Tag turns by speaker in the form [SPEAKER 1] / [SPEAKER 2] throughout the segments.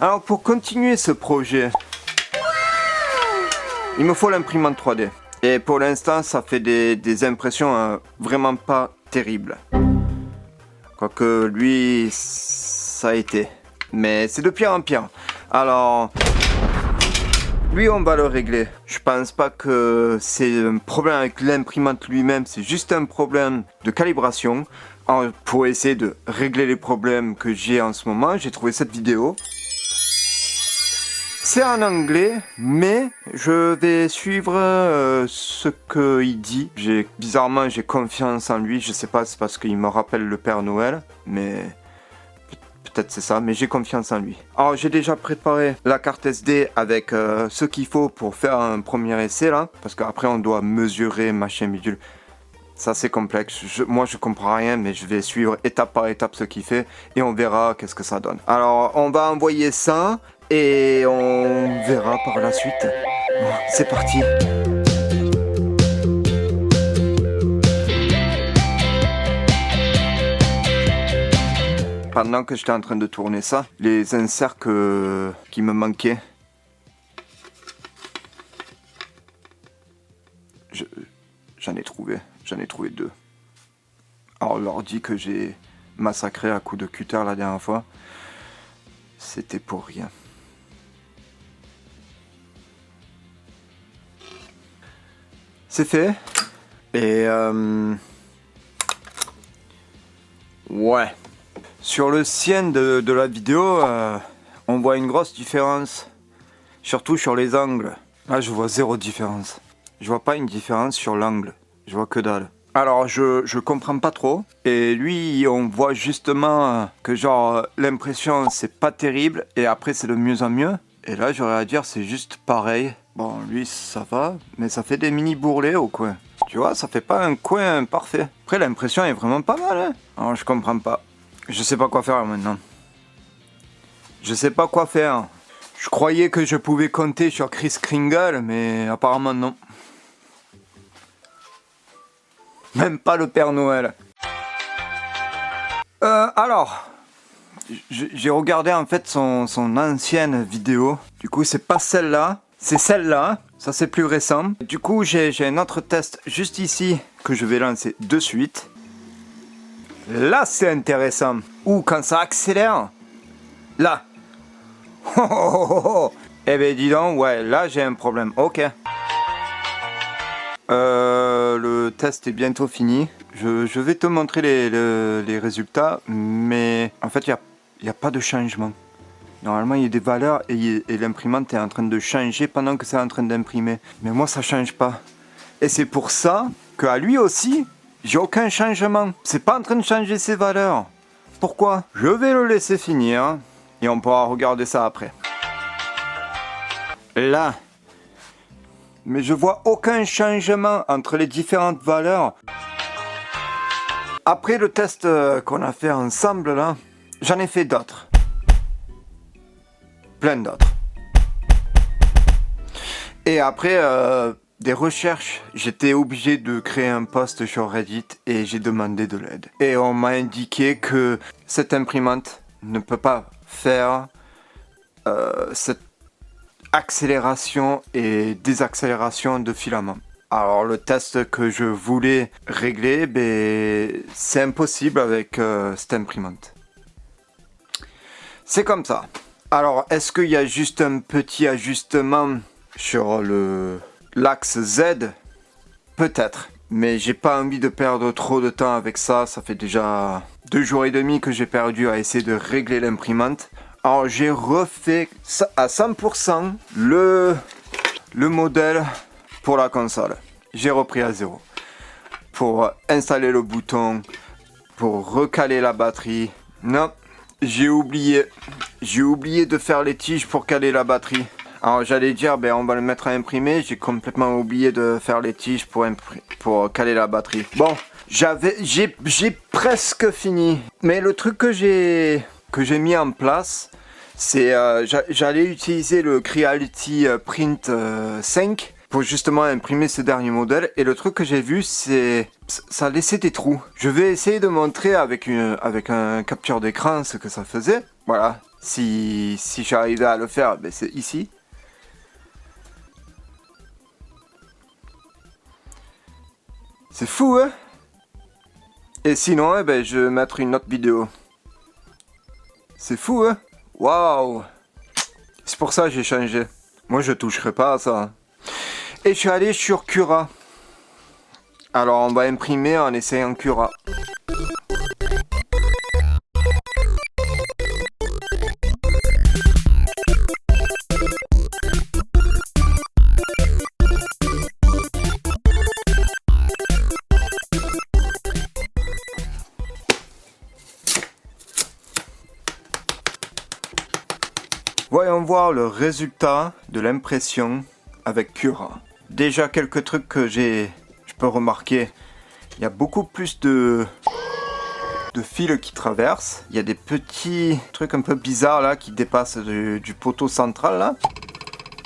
[SPEAKER 1] Alors pour continuer ce projet, il me faut l'imprimante 3D. Et pour l'instant, ça fait des impressions vraiment pas terribles. Quoique lui, ça a été. Mais c'est de pire en pire. Alors, lui, on va le régler. Je pense pas que c'est un problème avec l'imprimante lui-même. C'est juste un problème de calibration. Alors, pour essayer de régler les problèmes que j'ai en ce moment, j'ai trouvé cette vidéo. C'est en anglais, mais je vais suivre ce qu'il dit. Bizarrement, j'ai confiance en lui. Je sais pas, c'est parce qu'il me rappelle le Père Noël, mais peut-être c'est ça, mais j'ai confiance en lui. Alors, j'ai déjà préparé la carte SD avec ce qu'il faut pour faire un premier essai, là, parce qu'après, on doit mesurer, machin, bidule. Ça, c'est complexe. Moi, je comprends rien, mais je vais suivre étape par étape ce qu'il fait et on verra qu'est-ce que ça donne. Alors, on va envoyer ça. Et on verra par la suite. C'est parti. Pendant que j'étais en train de tourner ça, les inserts qui me manquaient, j'en ai trouvé 2. Alors l'ordi que j'ai massacré à coups de cutter la dernière fois, c'était pour rien. C'est fait. Et ouais. Sur le sien de la vidéo, on voit une grosse différence. Surtout sur les angles. Là, je vois zéro différence. Je vois pas une différence sur l'angle. Je vois que dalle. Alors, je comprends pas trop. Et lui, on voit justement que genre, l'impression, c'est pas terrible. Et après, c'est de mieux en mieux. Et là, j'aurais à dire, c'est juste pareil. Bon, lui, ça va, mais ça fait des mini bourrelets au coin. Tu vois, ça fait pas un coin parfait. Après, l'impression est vraiment pas mal, hein. Alors, je comprends pas. Je sais pas quoi faire maintenant. Je sais pas quoi faire. Je croyais que je pouvais compter sur Kris Kringle, mais apparemment non. Même pas le Père Noël. Alors... J'ai regardé en fait son ancienne vidéo. Du coup, c'est pas celle-là. C'est celle-là. Ça, c'est plus récent. Du coup, j'ai un autre test juste ici que je vais lancer de suite. Là, c'est intéressant. Ou quand ça accélère. Là. Oh, oh, oh, oh. Eh ben, dis donc, ouais, là, j'ai un problème. Ok. Le test est bientôt fini. Je vais te montrer les résultats, mais en fait, il n'y a pas de changement. Normalement, il y a des valeurs et l'imprimante est en train de changer pendant que c'est en train d'imprimer. Mais moi, ça change pas. Et c'est pour ça qu'à lui aussi, j'ai aucun changement. C'est pas en train de changer ses valeurs. Pourquoi? Je vais le laisser finir et on pourra regarder ça après. Là. Mais je vois aucun changement entre les différentes valeurs. Après le test qu'on a fait ensemble là, j'en ai fait d'autres. Plein d'autres. Et après des recherches, j'étais obligé de créer un post sur Reddit et j'ai demandé de l'aide. Et on m'a indiqué que cette imprimante ne peut pas faire cette accélération et désaccélération de filaments. Alors le test que je voulais régler, c'est impossible avec cette imprimante. C'est comme ça. Alors est-ce qu'il y a juste un petit ajustement sur l'axe Z? Peut-être. Mais j'ai pas envie de perdre trop de temps avec ça. Ça fait déjà 2 jours et demi que j'ai perdu à essayer de régler l'imprimante. Alors j'ai refait à 100% le modèle pour la console. J'ai repris à 0. Pour installer le bouton, pour recaler la batterie. Non, j'ai oublié. J'ai oublié de faire les tiges pour caler la batterie. Alors j'allais dire, on va le mettre à imprimer. J'ai complètement oublié de faire les tiges pour caler la batterie. Bon, j'ai presque fini. Mais le truc que j'ai mis en place, c'est j'allais utiliser le Creality Print 5 pour justement imprimer ce dernier modèle. Et le truc que j'ai vu, c'est ça laissait des trous. Je vais essayer de montrer avec un capture d'écran ce que ça faisait. Voilà, Si j'arrivais à le faire, ben c'est ici. C'est fou, hein? Et sinon, eh ben, je vais mettre une autre vidéo. C'est fou, hein? Waouh! C'est pour ça que j'ai changé. Moi, je toucherai pas à ça. Et je suis allé sur Cura. Alors, on va imprimer en essayant Cura. Voyons voir le résultat de l'impression avec Cura. Déjà quelques trucs que je peux remarquer. Il y a beaucoup plus de fils qui traversent. Il y a des petits trucs un peu bizarres là qui dépassent du poteau central là.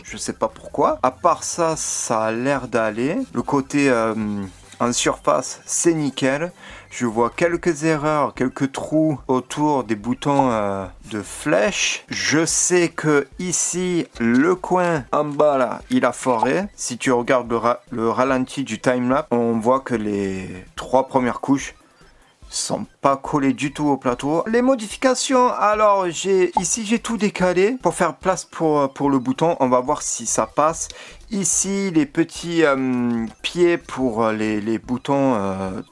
[SPEAKER 1] Je sais pas pourquoi. À part ça, ça a l'air d'aller. Le côté en surface, c'est nickel. Je vois quelques erreurs, quelques trous autour des boutons de flèche. Je sais que ici, le coin en bas là, il a foiré. Si tu regardes le ralenti du timelapse, on voit que les 3 premières couches sont pas collées du tout au plateau. Les modifications, alors ici j'ai tout décalé pour faire place pour le bouton. On va voir si ça passe. Ici les petits pieds pour les boutons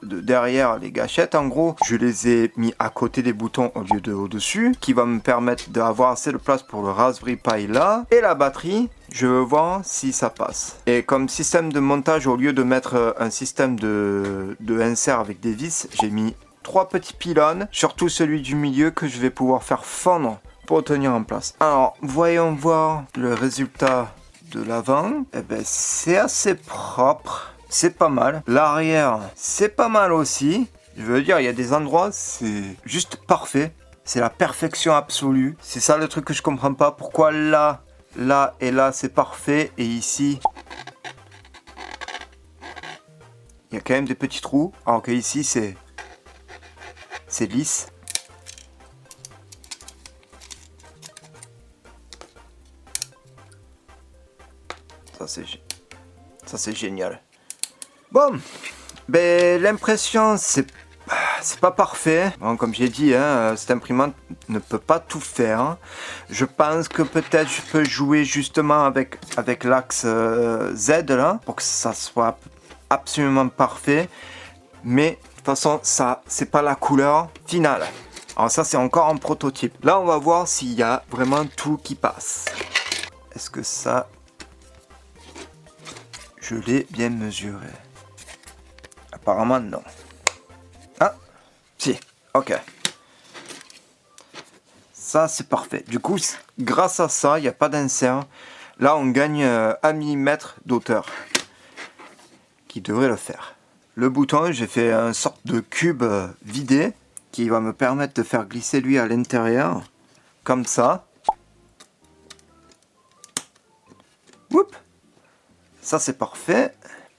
[SPEAKER 1] de derrière, les gâchettes en gros, je les ai mis à côté des boutons au lieu de au-dessus, qui va me permettre d'avoir assez de place pour le Raspberry Pi là. Et la batterie, je veux voir si ça passe. Et comme système de montage, au lieu de mettre un système de insert avec des vis, j'ai mis 3 petits pylônes, surtout celui du milieu que je vais pouvoir faire fondre pour tenir en place. Alors, voyons voir le résultat de l'avant. Eh ben, c'est assez propre, c'est pas mal. L'arrière, c'est pas mal aussi. Je veux dire, il y a des endroits, c'est juste parfait. C'est la perfection absolue. C'est ça le truc que je comprends pas. Pourquoi là et là, c'est parfait. Et ici, il y a quand même des petits trous. Alors que ici, c'est lisse. Ça c'est génial. Bon, ben l'impression c'est pas parfait. Bon, comme j'ai dit, hein, cette imprimante ne peut pas tout faire. Je pense que peut-être je peux jouer justement avec l'axe Z là pour que ça soit absolument parfait. Mais de toute façon, ça c'est pas la couleur finale. Alors ça c'est encore un prototype. Là on va voir s'il y a vraiment tout qui passe. Est-ce que ça, je l'ai bien mesuré? Apparemment non. Ah, si, ok. Ça c'est parfait. Du coup, grâce à ça, il n'y a pas d'insert. Là on gagne 1 mm d'auteur. Qui devrait le faire. Le bouton, j'ai fait une sorte de cube vidé qui va me permettre de faire glisser lui à l'intérieur, comme ça. Oups. Ça c'est parfait,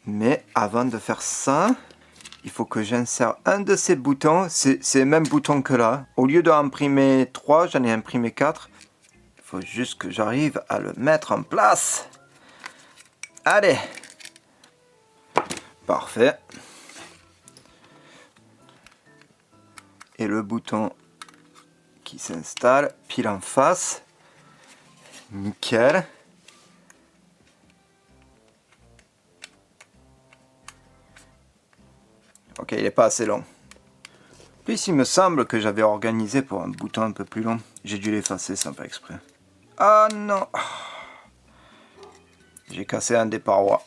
[SPEAKER 1] mais avant de faire ça, il faut que j'insère un de ces boutons, c'est le même bouton que là. Au lieu d'en imprimer 3, j'en ai imprimé 4. Il faut juste que j'arrive à le mettre en place. Allez. Parfait. Et le bouton qui s'installe pile en face. Nickel. Ok, il n'est pas assez long. Puis il me semble que j'avais organisé pour un bouton un peu plus long. J'ai dû l'effacer sans faire exprès. Ah non! J'ai cassé un des parois.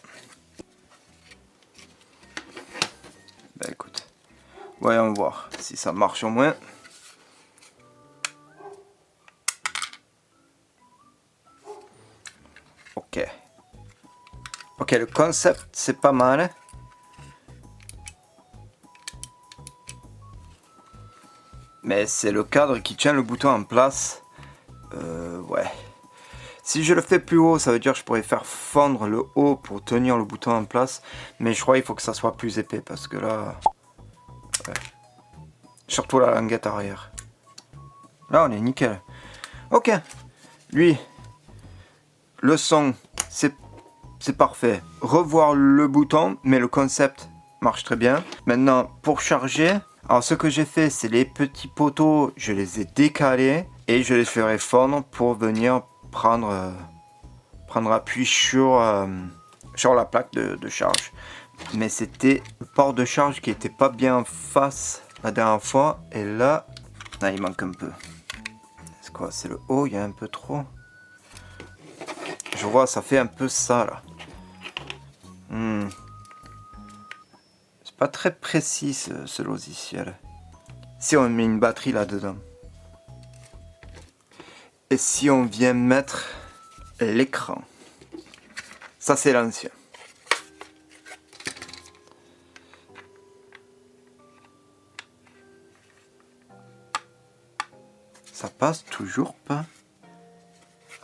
[SPEAKER 1] Ben écoute, voyons voir si ça marche au moins. Ok. Ok, le concept c'est pas mal. Mais c'est le cadre qui tient le bouton en place. Ouais. Si je le fais plus haut, ça veut dire que je pourrais faire fondre le haut pour tenir le bouton en place. Mais je crois qu'il faut que ça soit plus épais parce que là... Ouais. Surtout la languette arrière. Là on est nickel. Ok. Lui, le son, c'est parfait. Revoir le bouton, mais le concept marche très bien. Maintenant, pour charger, alors ce que j'ai fait, c'est les petits poteaux, je les ai décalés et je les ferai fondre pour venir prendre appui sur la plaque de charge. Mais c'était le port de charge qui était pas bien en face la dernière fois. Et là, il manque un peu. C'est quoi? C'est le haut, il y a un peu trop. Je vois, ça fait un peu ça là. C'est pas très précis ce logiciel. Si on met une batterie là-dedans. Et si on vient mettre l'écran. Ça c'est l'ancien. Ça passe toujours pas.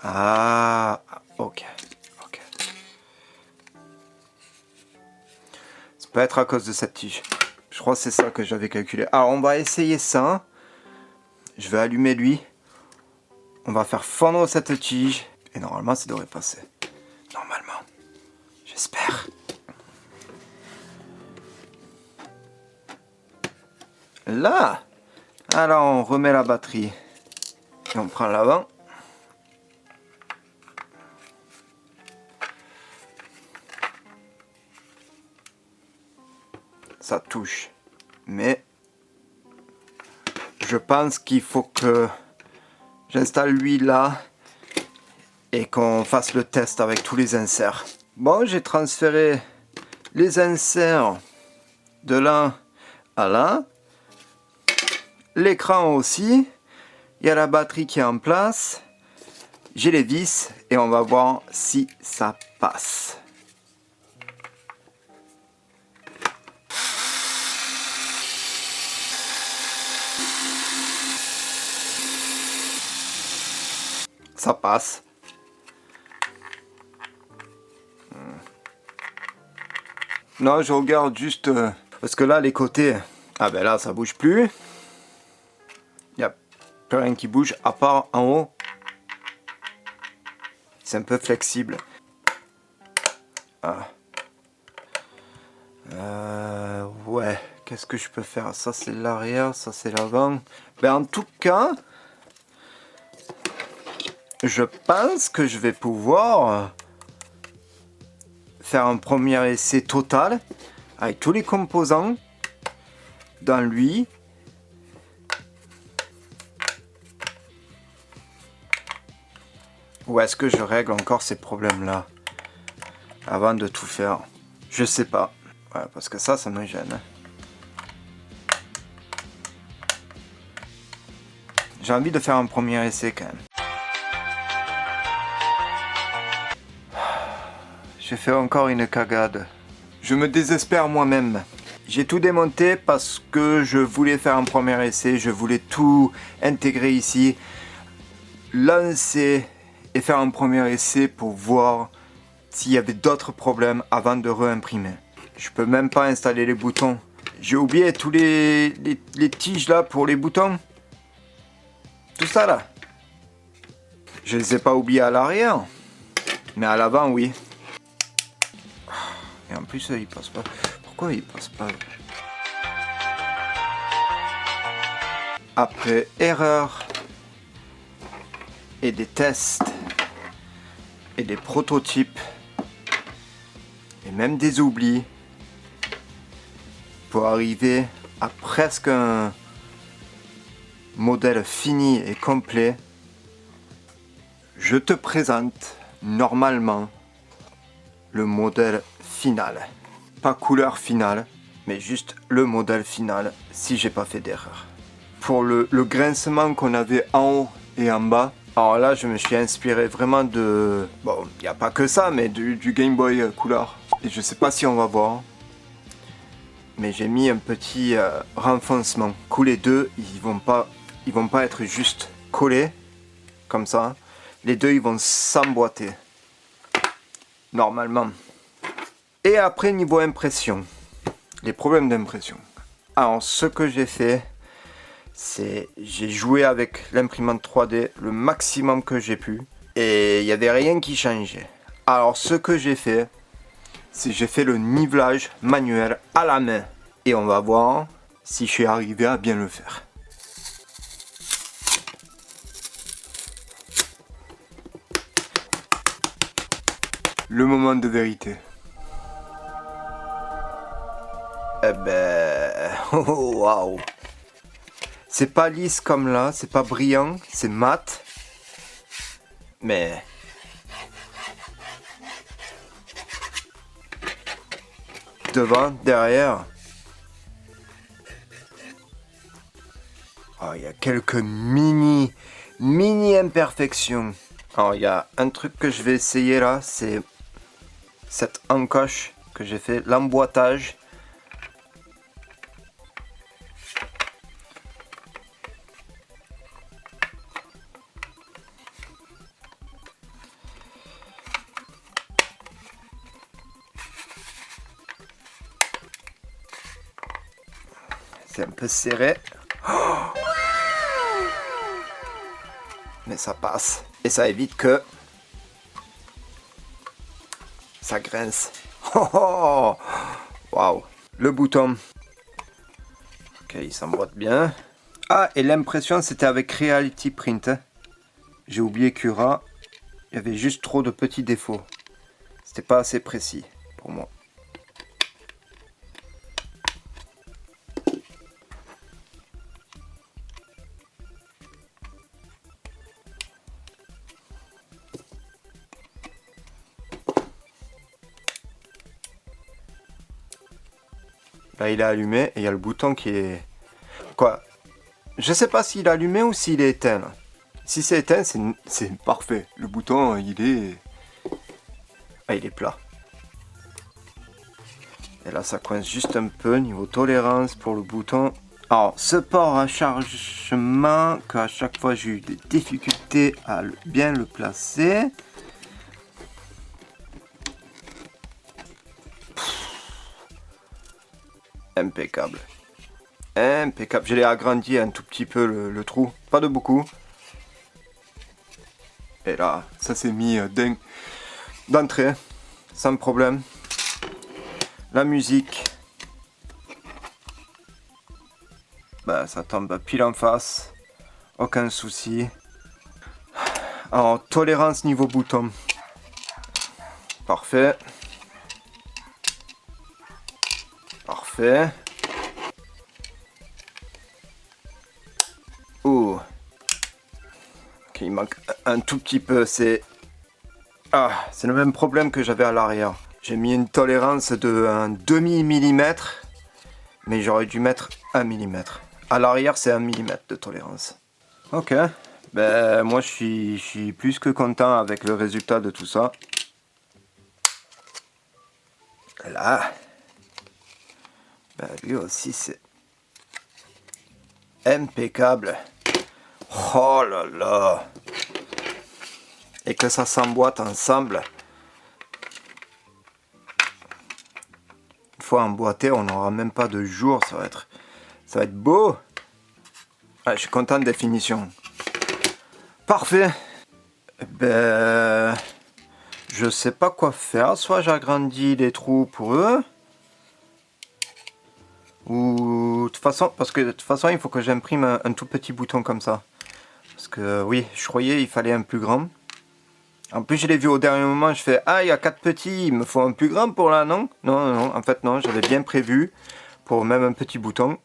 [SPEAKER 1] Ah, ok. Ça peut être à cause de cette tige. Je crois que c'est ça que j'avais calculé. Alors on va essayer ça. Je vais allumer lui. On va faire fondre cette tige. Et normalement ça devrait passer. Normalement. J'espère. Là. Alors on remet la batterie. Et on prend l'avant. Ça touche. Mais je pense qu'il faut que j'installe lui là et qu'on fasse le test avec tous les inserts. Bon, j'ai transféré les inserts de là à là. L'écran aussi. Il y a la batterie qui est en place. J'ai les vis et on va voir si ça passe. Ça passe. Non, je regarde juste parce que là les côtés, ah ben là ça bouge plus. Il n'y a plus rien qui bouge à part en haut. C'est un peu flexible. Ah. Ouais, qu'est-ce que je peux faire? Ça c'est l'arrière, ça c'est l'avant. Ben en tout cas, je pense que je vais pouvoir faire un premier essai total avec tous les composants dans lui. Ou est-ce que je règle encore ces problèmes-là avant de tout faire? Je sais pas. Ouais, parce que ça me gêne. J'ai envie de faire un premier essai quand même. J'ai fait encore une cagade. Je me désespère moi-même. J'ai tout démonté parce que je voulais faire un premier essai. Je voulais tout intégrer ici. Lancer et faire un premier essai pour voir s'il y avait d'autres problèmes avant de réimprimer. Je peux même pas installer les boutons. J'ai oublié tous les tiges là pour les boutons. Tout ça là. Je les ai pas oubliés à l'arrière. Mais à l'avant oui. Et en plus il passe pas. Pourquoi il passe pas? Après erreur et des tests et des prototypes et même des oublis pour arriver à presque un modèle fini et complet, je te présente normalement le modèle final. Pas couleur finale, mais juste le modèle final si j'ai pas fait d'erreur. Pour le grincement qu'on avait en haut et en bas, alors là je me suis inspiré vraiment de... Bon, il n'y a pas que ça, mais du Game Boy Color. Et je sais pas si on va voir. Mais j'ai mis un petit renfoncement. Les deux, ils vont pas être juste collés comme ça. Les deux, ils vont s'emboîter normalement. Et après, niveau impression, les problèmes d'impression. Alors, ce que j'ai fait, J'ai joué avec l'imprimante 3D le maximum que j'ai pu et il n'y avait rien qui changeait. Alors ce que j'ai fait, c'est j'ai fait le nivelage manuel à la main et on va voir si je suis arrivé à bien le faire. Le moment de vérité. Eh ben, oh, waouh. C'est pas lisse comme là, c'est pas brillant, c'est mat. Mais devant, derrière. Oh, il y a quelques mini imperfections. Alors il y a un truc que je vais essayer là, c'est cette encoche que j'ai fait, l'emboîtage. C'est un peu serré. Oh, mais ça passe. Et ça évite que ça grince. Oh, oh, waouh. Le bouton. Ok, il s'emboîte bien. Ah, et l'impression, c'était avec Reality Print. J'ai oublié Cura. Il y avait juste trop de petits défauts. C'était pas assez précis pour moi. Là, il est allumé et il y a le bouton qui est... Quoi? Je sais pas s'il est allumé ou s'il est éteint. Là. Si c'est éteint, c'est parfait. Le bouton, il est... Ah, il est plat. Et là, ça coince juste un peu. Niveau tolérance pour le bouton. Alors, ce port à chargement, qu'à chaque fois, j'ai eu des difficultés à bien le placer. Impeccable. Impeccable. Je l'ai agrandi un tout petit peu le trou. Pas de beaucoup. Et là, ça s'est mis d'entrée. Sans problème. La musique. Bah, ça tombe pile en face. Aucun souci. Alors, tolérance niveau bouton. Parfait. Parfait. Oh. Ok, il manque un tout petit peu. C'est le même problème que j'avais à l'arrière. J'ai mis une tolérance de un demi-millimètre. Mais j'aurais dû mettre 1 millimètre. À l'arrière, c'est 1 millimètre de tolérance. Ok. Ben, moi, je suis plus que content avec le résultat de tout ça. Là. Ben, lui aussi, c'est impeccable. Oh là là. Et que ça s'emboîte ensemble. Une fois emboîté, on n'aura même pas de jour. Ça va être beau. Ah, je suis content des finitions. Parfait. Ben, je sais pas quoi faire. Soit j'agrandis les trous pour eux. Ou de toute façon, parce que de toute façon, il faut que j'imprime un tout petit bouton comme ça. Parce que oui, je croyais il fallait un plus grand. En plus, je l'ai vu au dernier moment, je fais ah, il y a 4 petits, il me faut un plus grand pour là, non? Non, non, en fait, non, j'avais bien prévu pour même un petit bouton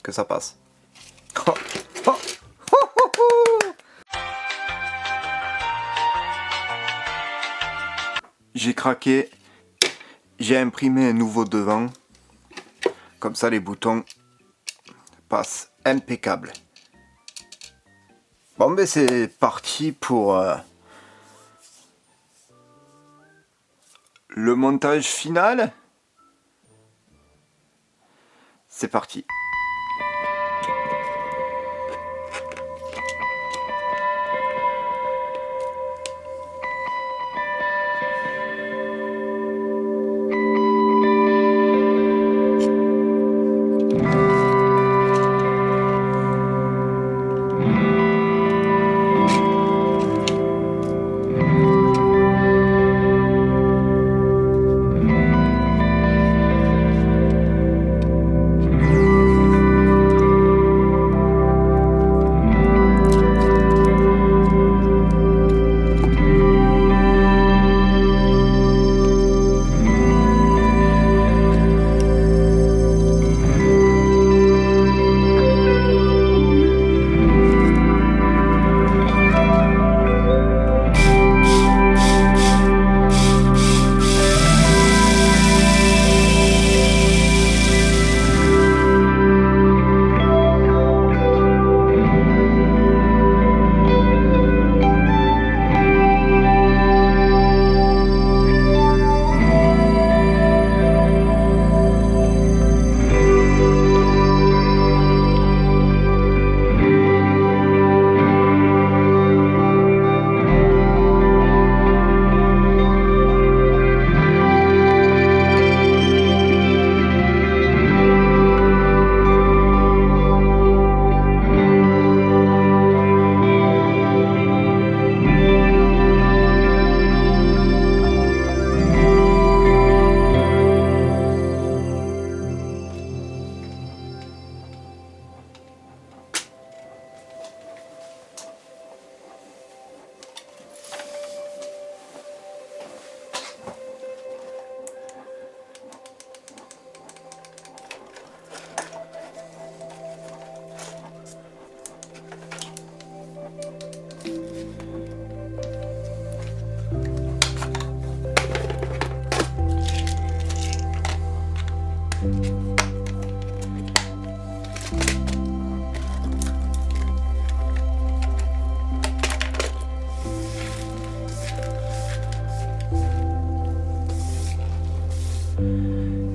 [SPEAKER 1] que ça passe. Oh, oh, oh, oh, oh. J'ai craqué, j'ai imprimé un nouveau devant. Comme ça, les boutons passent impeccable. Bon, ben c'est parti pour le montage final. C'est parti.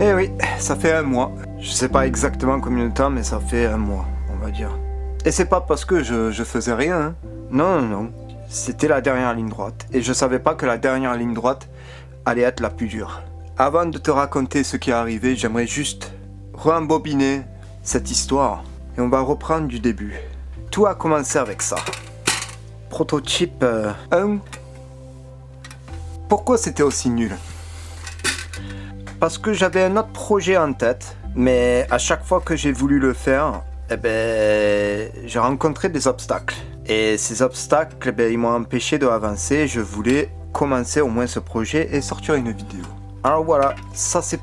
[SPEAKER 1] Eh oui, ça fait un mois. Je sais pas exactement combien de temps, mais ça fait un mois, on va dire. Et c'est pas parce que je faisais rien, hein. Non, non, non. C'était la dernière ligne droite. Et je savais pas que la dernière ligne droite allait être la plus dure. Avant de te raconter ce qui est arrivé, j'aimerais juste rembobiner cette histoire. Et on va reprendre du début. Tout a commencé avec ça. Prototype 1. Pourquoi c'était aussi nul? Parce que j'avais un autre projet en tête, mais à chaque fois que j'ai voulu le faire, j'ai rencontré des obstacles. Et ces obstacles, ils m'ont empêché d'avancer. Je voulais commencer au moins ce projet et sortir une vidéo. Alors voilà, ça c'est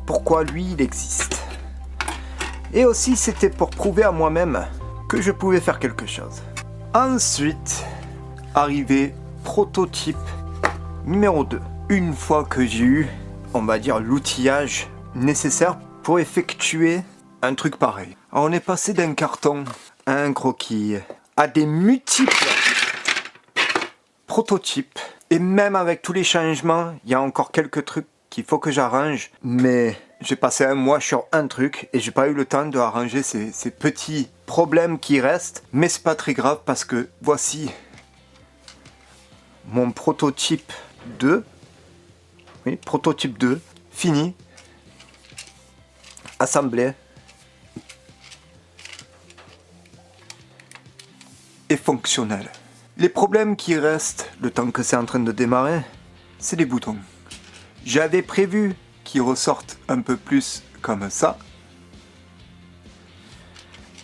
[SPEAKER 1] pourquoi lui il existe. Et aussi c'était pour prouver à moi-même que je pouvais faire quelque chose. Ensuite, arrivé prototype numéro 2. Une fois que j'ai eu, on va dire, l'outillage nécessaire pour effectuer un truc pareil. Alors on est passé d'un carton à un croquis, à des multiples prototypes. Et même avec tous les changements, il y a encore quelques trucs qu'il faut que j'arrange. Mais j'ai passé un mois sur un truc et j'ai pas eu le temps de arranger ces petits problèmes qui restent. Mais c'est pas très grave parce que voici mon prototype 2. Oui, prototype 2, fini, assemblé et fonctionnel. Les problèmes qui restent, le temps que c'est en train de démarrer, c'est les boutons. J'avais prévu qu'ils ressortent un peu plus comme ça,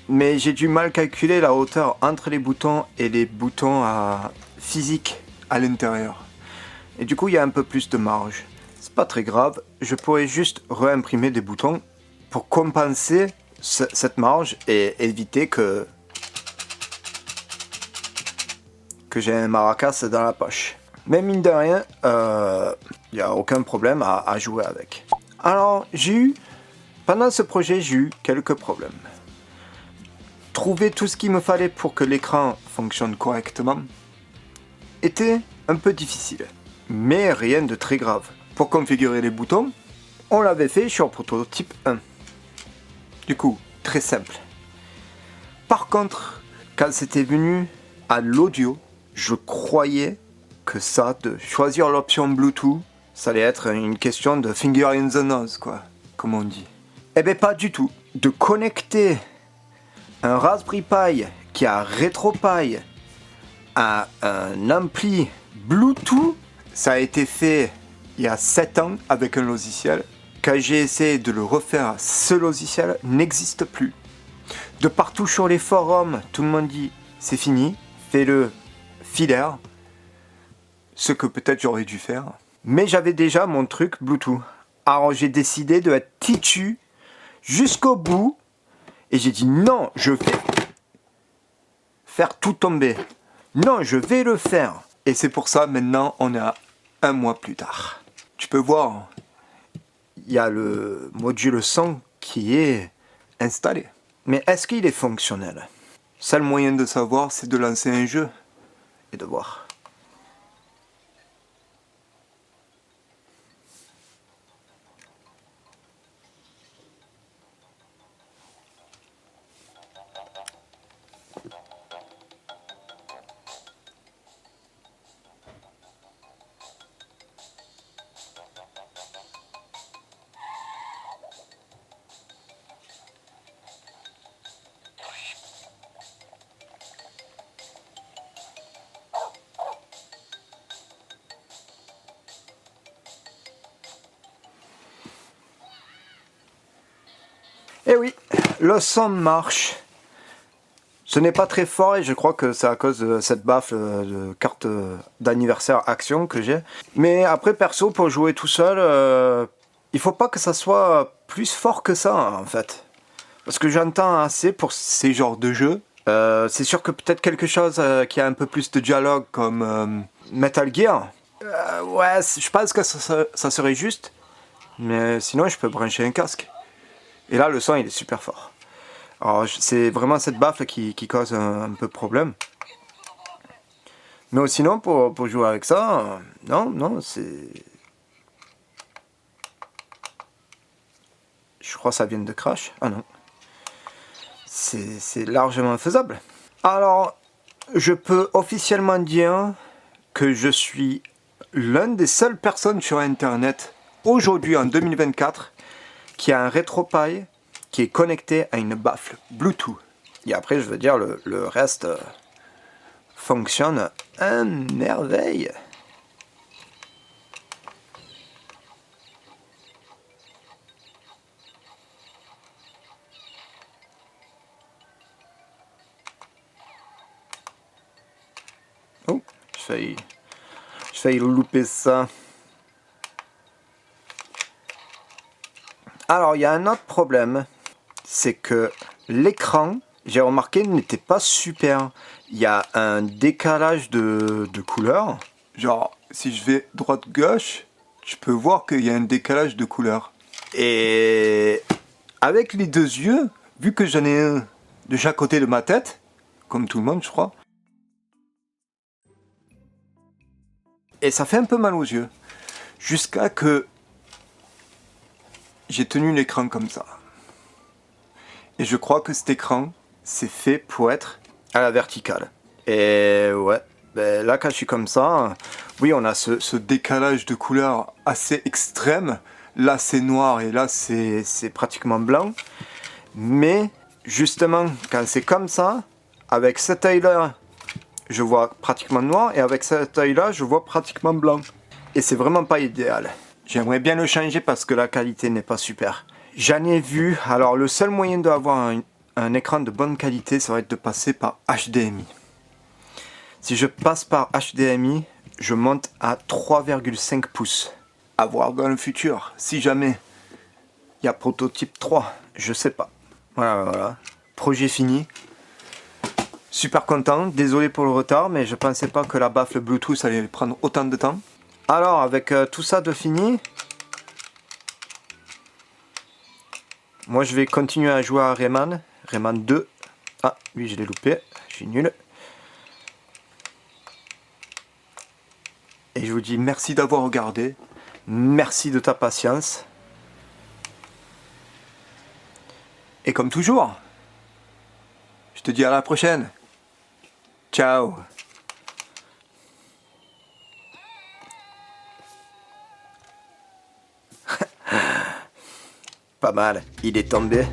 [SPEAKER 1] mais j'ai du mal calculer la hauteur entre les boutons et les boutons physiques à l'intérieur. Et du coup, il y a un peu plus de marge. C'est pas très grave, je pourrais juste réimprimer des boutons pour compenser cette marge et éviter que j'ai un maracas dans la poche. Mais mine de rien, il n'y a aucun problème à jouer avec. Alors, pendant ce projet, j'ai eu quelques problèmes. Trouver tout ce qu'il me fallait pour que l'écran fonctionne correctement était un peu difficile. Mais rien de très grave. Pour configurer les boutons, on l'avait fait sur prototype 1. Du coup, très simple. Par contre, quand c'était venu à l'audio, je croyais que ça, de choisir l'option Bluetooth, ça allait être une question de finger in the nose, quoi, comme on dit. Eh bien, pas du tout. De connecter un Raspberry Pi qui a RetroPie à un ampli Bluetooth, ça a été fait il y a 7 ans avec un logiciel. Quand j'ai essayé de le refaire, ce logiciel n'existe plus. De partout sur les forums, tout le monde dit c'est fini, fais-le filaire. Ce que peut-être j'aurais dû faire. Mais j'avais déjà mon truc Bluetooth. Alors j'ai décidé de être têtu jusqu'au bout. Et j'ai dit non, je vais faire tout tomber. Non, je vais le faire. Et c'est pour ça maintenant on est à un mois plus tard. Tu peux voir, il y a le module son qui est installé. Mais est-ce qu'il est fonctionnel? Seul moyen de savoir, c'est de lancer un jeu et de voir. Eh oui, le son marche. Ce n'est pas très fort et je crois que c'est à cause de cette baffe de carte d'anniversaire Action que j'ai. Mais après, perso, pour jouer tout seul, il faut pas que ça soit plus fort que ça, en fait. Parce que j'entends assez pour ces genres de jeux. C'est sûr que peut-être quelque chose qui a un peu plus de dialogue comme Metal Gear. Ouais, je pense que ça serait juste. Mais sinon, je peux brancher un casque. Et là, le son, il est super fort. Alors, c'est vraiment cette baffe qui cause un peu de problème. Mais sinon, pour jouer avec ça, non, c'est... Je crois que ça vient de Crash. Ah non. C'est largement faisable. Alors, je peux officiellement dire que je suis l'une des seules personnes sur Internet, aujourd'hui en 2024, qui a un RetroPie qui est connecté à une baffle Bluetooth. Et après, je veux dire, le reste fonctionne à merveille. Oh, j'ai failli louper ça. Alors, il y a un autre problème, c'est que l'écran, j'ai remarqué, n'était pas super. Il y a un décalage de couleurs.
[SPEAKER 2] Genre, si je vais droite-gauche, je peux voir qu'il y a un décalage de couleurs.
[SPEAKER 1] Et
[SPEAKER 2] Avec les deux yeux, vu que j'en ai un de chaque côté de ma tête, comme tout le monde, je crois, et ça fait un peu mal aux yeux. Jusqu'à que j'ai tenu l'écran comme ça. Et je crois que cet écran, c'est fait pour être
[SPEAKER 1] à la verticale. Et ouais, ben là quand je suis comme ça, oui on a
[SPEAKER 2] ce décalage de couleurs assez extrême. Là c'est noir et là c'est
[SPEAKER 1] pratiquement blanc. Mais justement quand c'est comme ça, avec cet œil là, je vois pratiquement noir et avec cet œil là, je vois pratiquement blanc. Et c'est vraiment pas idéal. J'aimerais bien le changer parce que la qualité n'est pas super. J'en ai vu, alors le seul moyen d'avoir un écran de bonne qualité, ça va être de passer par HDMI. Si je passe par HDMI, je monte à 3,5 pouces.
[SPEAKER 2] À voir dans le futur, si jamais.
[SPEAKER 1] Il y a prototype 3, je sais pas. Voilà. Projet fini. Super content, désolé pour le retard, mais je pensais pas que la baffle Bluetooth allait prendre autant de temps. Alors, avec tout ça de fini, moi je vais continuer à jouer à Rayman 2. Ah, oui, je l'ai loupé, je suis nul. Et je vous dis merci d'avoir regardé, merci de ta patience.
[SPEAKER 2] Et comme toujours, je te dis à la prochaine. Ciao.
[SPEAKER 1] Pas mal, il est tombé.